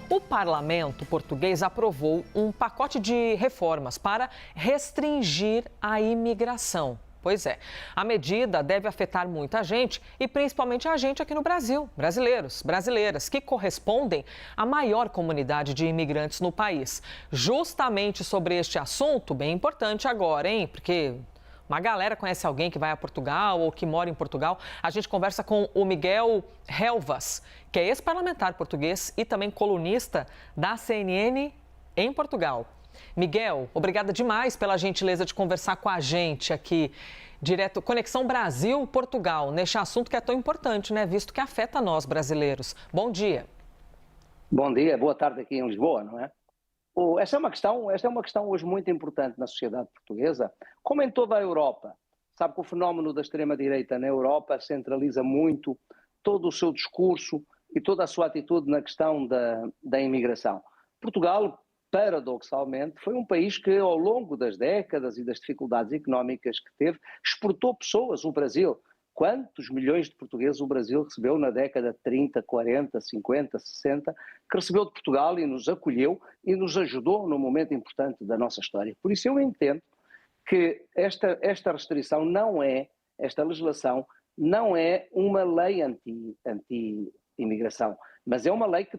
O parlamento português aprovou um pacote de reformas para restringir a imigração. Pois é, a medida deve afetar muita gente e principalmente a gente aqui no Brasil, brasileiros, brasileiras, que correspondem à maior comunidade de imigrantes no país. Justamente sobre este assunto, bem importante agora, hein? Porque uma galera conhece alguém que vai a Portugal ou que mora em Portugal. A gente conversa com o Miguel Relvas, que é ex-parlamentar português e também colunista da CNN em Portugal. Miguel, obrigada demais pela gentileza de conversar com a gente aqui, direto Conexão Brasil-Portugal, neste assunto que é tão importante, né? Visto que afeta nós brasileiros. Bom dia. Bom dia, boa tarde aqui em Lisboa, não é? Esta é uma questão hoje muito importante na sociedade portuguesa, como em toda a Europa. Sabe que o fenómeno da extrema-direita na Europa centraliza muito todo o seu discurso e toda a sua atitude na questão da imigração. Portugal, paradoxalmente, foi um país que, ao longo das décadas e das dificuldades económicas que teve, exportou pessoas. O Brasil, quantos milhões de portugueses o Brasil recebeu na década de 30, 40, 50, 60, que recebeu de Portugal e nos acolheu e nos ajudou num momento importante da nossa história. Por isso eu entendo que esta restrição esta legislação não é uma lei anti-imigração, mas é uma lei que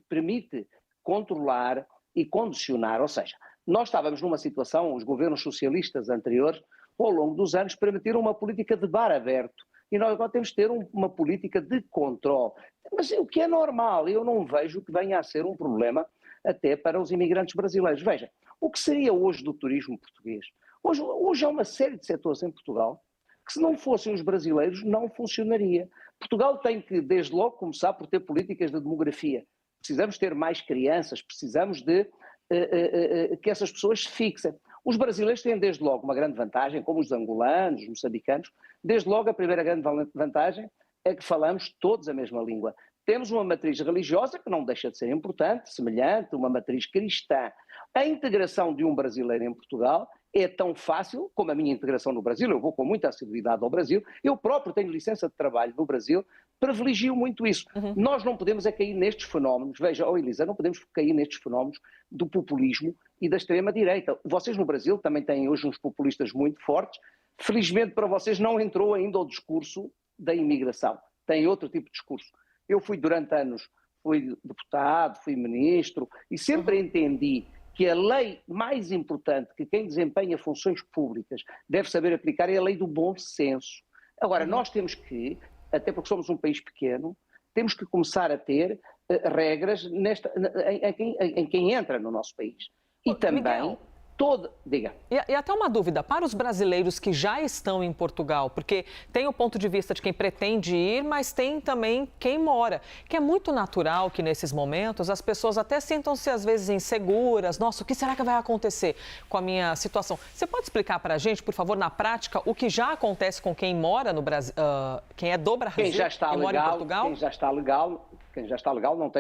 permite controlar e condicionar, ou seja, nós estávamos numa situação, os governos socialistas anteriores, ao longo dos anos, permitiram uma política de bar aberto e nós agora temos de ter uma política de controle. Mas o que é normal, eu não vejo que venha a ser um problema até para os imigrantes brasileiros. Veja, o que seria hoje do turismo português? Hoje há uma série de setores em Portugal que, se não fossem os brasileiros, não funcionaria. Portugal tem que, desde logo, começar por ter políticas de demografia. Precisamos ter mais crianças, precisamos de que essas pessoas se fixem. Os brasileiros têm desde logo uma grande vantagem, como os angolanos, os moçambicanos. Desde logo a primeira grande vantagem é que falamos todos a mesma língua. Temos uma matriz religiosa que não deixa de ser importante, semelhante, uma matriz cristã. A integração de um brasileiro em Portugal é tão fácil como a minha integração no Brasil. Eu vou com muita assiduidade ao Brasil. Eu próprio tenho licença de trabalho no Brasil, privilegio muito isso. Nós não podemos cair nestes fenómenos. Veja, Elisa, não podemos cair nestes fenómenos do populismo e da extrema-direita. Vocês no Brasil também têm hoje uns populistas muito fortes. Felizmente para vocês não entrou ainda o discurso da imigração. Tem outro tipo de discurso. Eu fui durante anos, fui deputado, fui ministro e sempre entendi que a lei mais importante que quem desempenha funções públicas deve saber aplicar é a lei do bom senso. Agora, nós temos que, até porque somos um país pequeno, temos que começar a ter regras em quem entra no nosso país. E também... Miguel, diga. E até uma dúvida, para os brasileiros que já estão em Portugal, porque tem o ponto de vista de quem pretende ir, mas tem também quem mora, que é muito natural que nesses momentos as pessoas até sintam-se às vezes inseguras. Nossa, o que será que vai acontecer com a minha situação? Você pode explicar para a gente, por favor, na prática, o que já acontece com quem mora no Brasil, quem é do Brasil e mora em Portugal? Quem já está legal não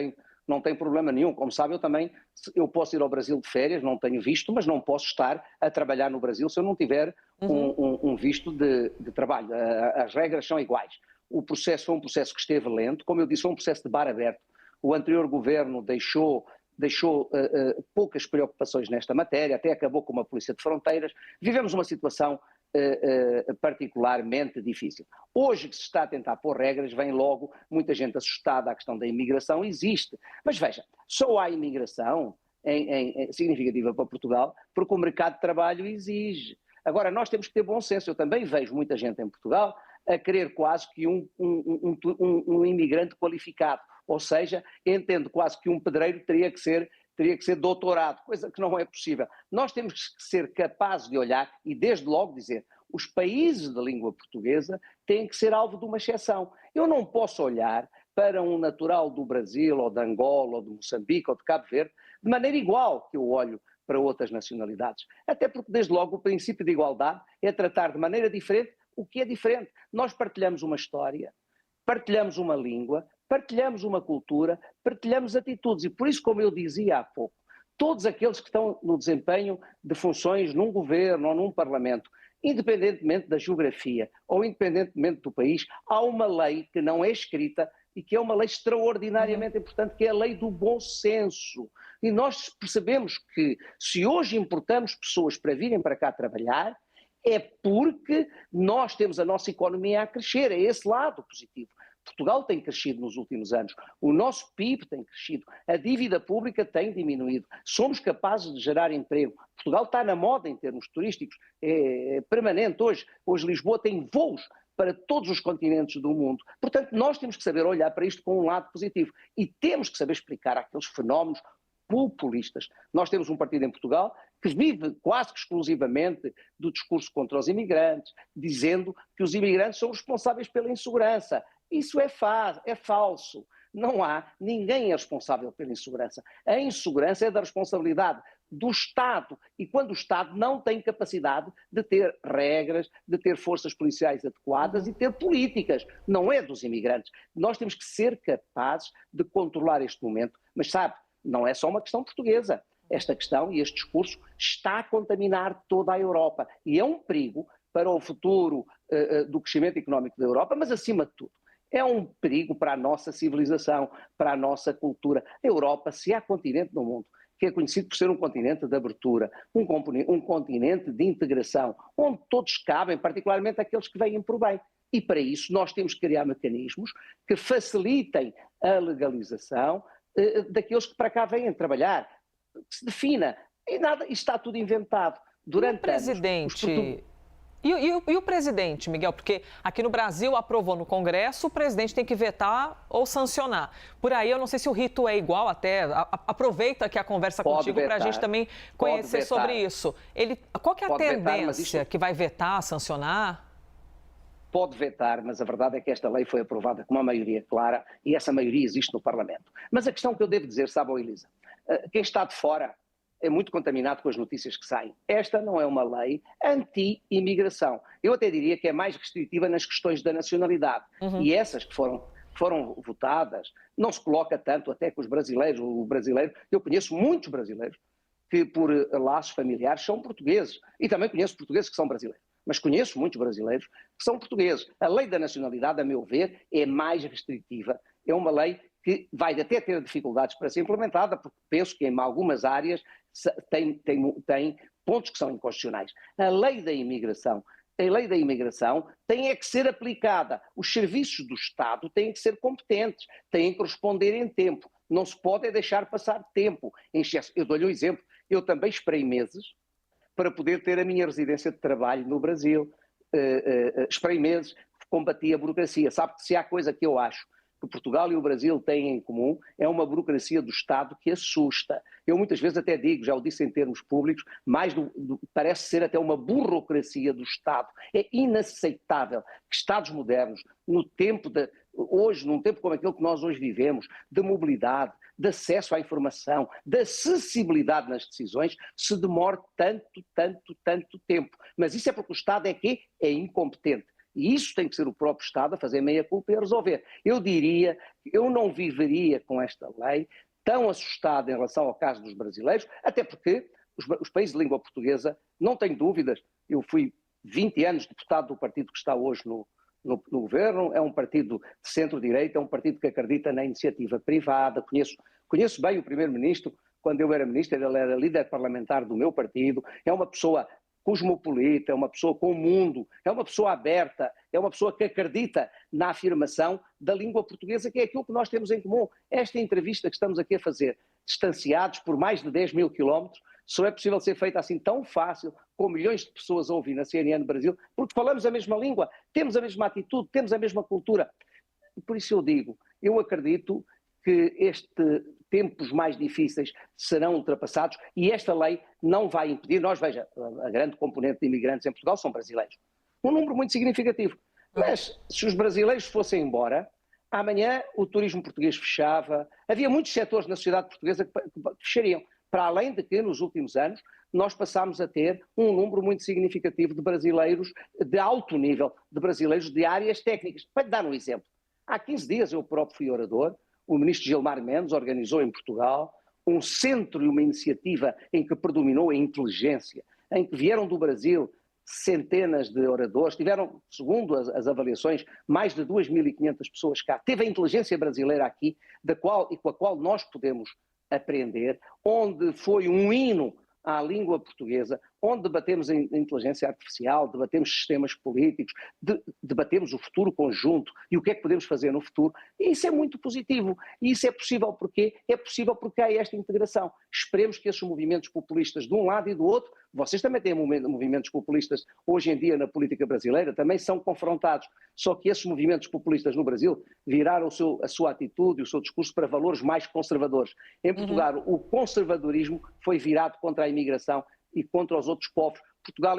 tem problema nenhum. Como sabe, eu posso ir ao Brasil de férias, não tenho visto, mas não posso estar a trabalhar no Brasil se eu não tiver um visto de trabalho. As regras são iguais. O processo foi um processo que esteve lento, como eu disse, foi um processo de bar aberto. O anterior governo deixou poucas preocupações nesta matéria, até acabou com uma polícia de fronteiras. Vivemos uma situação particularmente difícil. Hoje que se está a tentar pôr regras, vem logo muita gente assustada à questão da imigração, existe. Mas veja, só há imigração significativa para Portugal porque o mercado de trabalho exige. Agora, nós temos que ter bom senso. Eu também vejo muita gente em Portugal a querer quase que um imigrante qualificado, ou seja, entendo quase que um pedreiro teria que ser doutorado, coisa que não é possível. Nós temos que ser capazes de olhar e, desde logo, dizer os países de língua portuguesa têm que ser alvo de uma exceção. Eu não posso olhar para um natural do Brasil, ou de Angola, ou de Moçambique, ou de Cabo Verde, de maneira igual que eu olho para outras nacionalidades. Até porque, desde logo, o princípio de igualdade é tratar de maneira diferente o que é diferente. Nós partilhamos uma história, partilhamos uma língua, partilhamos uma cultura, partilhamos atitudes e por isso, como eu dizia há pouco, todos aqueles que estão no desempenho de funções num governo ou num parlamento, independentemente da geografia ou independentemente do país, há uma lei que não é escrita e que é uma lei extraordinariamente importante, que é a lei do bom senso. E nós percebemos que se hoje importamos pessoas para virem para cá trabalhar, é porque nós temos a nossa economia a crescer, é esse lado positivo. Portugal tem crescido nos últimos anos, o nosso PIB tem crescido, a dívida pública tem diminuído, somos capazes de gerar emprego. Portugal está na moda em termos turísticos, é permanente hoje. Hoje Lisboa tem voos para todos os continentes do mundo. Portanto, nós temos que saber olhar para isto com um lado positivo e temos que saber explicar aqueles fenómenos populistas. Nós temos um partido em Portugal que vive quase que exclusivamente do discurso contra os imigrantes, dizendo que os imigrantes são responsáveis pela insegurança. Isso é falso. Não há, ninguém é responsável pela insegurança. A insegurança é da responsabilidade do Estado. E quando o Estado não tem capacidade de ter regras, de ter forças policiais adequadas e ter políticas, não é dos imigrantes. Nós temos que ser capazes de controlar este momento. Mas sabe, não é só uma questão portuguesa. Esta questão e este discurso está a contaminar toda a Europa. E é um perigo para o futuro do crescimento económico da Europa, mas acima de tudo, é um perigo para a nossa civilização, para a nossa cultura. A Europa, se há continente no mundo que é conhecido por ser um continente de abertura, um continente de integração, onde todos cabem, particularmente aqueles que vêm por bem. E para isso nós temos que criar mecanismos que facilitem a legalização daqueles que para cá vêm trabalhar, que se defina. E nada, isto está tudo inventado. Durante o presidente... E o presidente, Miguel? Porque aqui no Brasil aprovou no Congresso, o presidente tem que vetar ou sancionar. Por aí eu não sei se o rito é igual até. Aproveita aqui a conversa contigo para a gente também conhecer sobre isso. Qual que é a tendência que vai vetar, sancionar? Pode vetar, mas a verdade é que esta lei foi aprovada com uma maioria clara e essa maioria existe no Parlamento. Mas a questão que eu devo dizer, sabe, Elisa, quem está de fora é muito contaminado com as notícias que saem. Esta não é uma lei anti-imigração. Eu até diria que é mais restritiva nas questões da nacionalidade. E essas que foram votadas, não se coloca tanto até com os brasileiros. Eu conheço muitos brasileiros que por laços familiares são portugueses. E também conheço portugueses que são brasileiros. Mas conheço muitos brasileiros que são portugueses. A lei da nacionalidade, a meu ver, é mais restritiva. É uma lei que vai até ter dificuldades para ser implementada, porque penso que em algumas áreas tem pontos que são inconstitucionais. A lei da imigração tem é que ser aplicada. Os serviços do Estado têm que ser competentes, têm que responder em tempo. Não se pode deixar passar tempo em excesso. Eu dou-lhe um exemplo. Eu também esperei meses para poder ter a minha residência de trabalho no Brasil. Esperei meses, combati a burocracia. Sabe que se há coisa que eu acho que Portugal e o Brasil têm em comum, é uma burocracia do Estado que assusta. Eu muitas vezes até digo, já o disse em termos públicos, parece ser até uma burocracia do Estado. É inaceitável que Estados modernos, hoje, num tempo como aquele que nós hoje vivemos, de mobilidade, de acesso à informação, de acessibilidade nas decisões, se demore tanto tempo. Mas isso é porque o Estado é incompetente. E isso tem que ser o próprio Estado a fazer meia-culpa e a resolver. Eu não viveria com esta lei tão assustado em relação ao caso dos brasileiros, até porque os países de língua portuguesa, não tenho dúvidas, eu fui 20 anos deputado do partido que está hoje no governo, é um partido de centro-direita, é um partido que acredita na iniciativa privada, conheço bem o primeiro-ministro, quando eu era ministro, ele era líder parlamentar do meu partido, é uma pessoa cosmopolita, é uma pessoa com o mundo, é uma pessoa aberta, é uma pessoa que acredita na afirmação da língua portuguesa, que é aquilo que nós temos em comum. Esta entrevista que estamos aqui a fazer, distanciados por mais de 10 mil quilómetros, só é possível ser feita assim tão fácil, com milhões de pessoas a ouvir na CNN Brasil, porque falamos a mesma língua, temos a mesma atitude, temos a mesma cultura. E por isso eu digo, eu acredito que tempos mais difíceis serão ultrapassados e esta lei não vai impedir. Veja, a grande componente de imigrantes em Portugal são brasileiros. Um número muito significativo. Mas se os brasileiros fossem embora, amanhã o turismo português fechava, havia muitos setores na sociedade portuguesa que fechariam. Para além de que, nos últimos anos, nós passámos a ter um número muito significativo de brasileiros de alto nível, de brasileiros de áreas técnicas. Para lhe dar um exemplo, há 15 dias eu próprio fui orador, o ministro Gilmar Mendes organizou em Portugal um centro e uma iniciativa em que predominou a inteligência, em que vieram do Brasil centenas de oradores, tiveram, segundo as avaliações, mais de 2.500 pessoas cá. Teve a inteligência brasileira aqui, com a qual nós podemos aprender, onde foi um hino à língua portuguesa, onde debatemos a inteligência artificial, debatemos sistemas políticos, debatemos o futuro conjunto e o que é que podemos fazer no futuro. E isso é muito positivo. E isso é possível porque há esta integração. Esperemos que esses movimentos populistas de um lado e do outro, vocês também têm movimentos populistas hoje em dia na política brasileira, também são confrontados. Só que esses movimentos populistas no Brasil viraram a sua atitude e o seu discurso para valores mais conservadores. Em Portugal, o conservadorismo foi virado contra a imigração e contra os outros povos. Portugal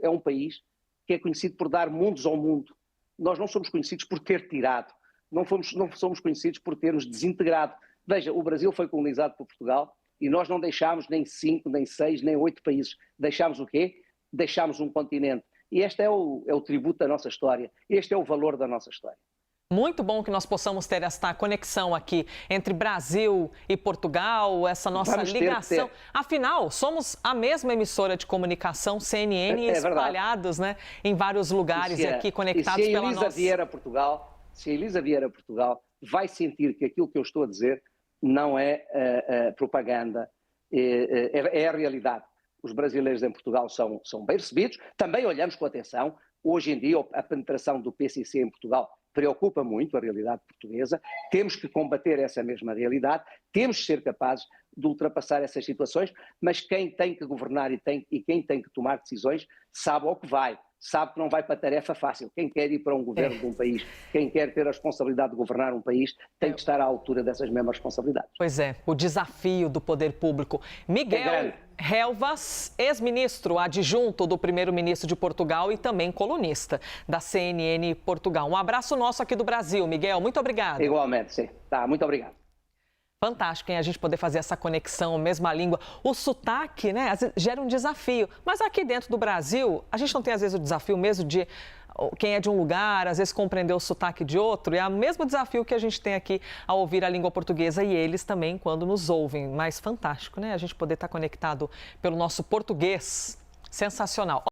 é um país que é conhecido por dar mundos ao mundo. Nós não somos conhecidos por ter tirado, não somos conhecidos por termos desintegrado. Veja, o Brasil foi colonizado por Portugal e nós não deixámos nem 5, nem 6, nem 8 países. Deixámos o quê? Deixámos um continente. E este é o tributo da nossa história, este é o valor da nossa história. Muito bom que nós possamos ter esta conexão aqui entre Brasil e Portugal, essa nossa ligação. Afinal, somos a mesma emissora de comunicação, CNN, espalhados, né, em vários lugares e aqui conectados pela nossa... Se a Elisa vier a Portugal, vai sentir que aquilo que eu estou a dizer não é propaganda, é a realidade. Os brasileiros em Portugal são bem recebidos. Também olhamos com atenção. Hoje em dia, a penetração do PCC em Portugal preocupa muito a realidade portuguesa, temos que combater essa mesma realidade, temos que ser capazes de ultrapassar essas situações, mas quem tem que governar e quem tem que tomar decisões sabe ao que vai, sabe que não vai para a tarefa fácil. Quem quer ir para um governo de um país, quem quer ter a responsabilidade de governar um país, tem que estar à altura dessas mesmas responsabilidades. Pois é, o desafio do poder público. Miguel Relvas, ex-ministro adjunto do primeiro-ministro de Portugal e também colunista da CNN Portugal. Um abraço nosso aqui do Brasil, Miguel. Muito obrigado. Igualmente, sim. Tá, muito obrigado. Fantástico, hein? A gente poder fazer essa conexão, mesma língua. O sotaque, né, às vezes gera um desafio. Mas aqui dentro do Brasil, a gente não tem, às vezes, o desafio mesmo de quem é de um lugar, às vezes, compreender o sotaque de outro. E é o mesmo desafio que a gente tem aqui ao ouvir a língua portuguesa e eles também quando nos ouvem. Mas fantástico, né? A gente poder estar conectado pelo nosso português. Sensacional.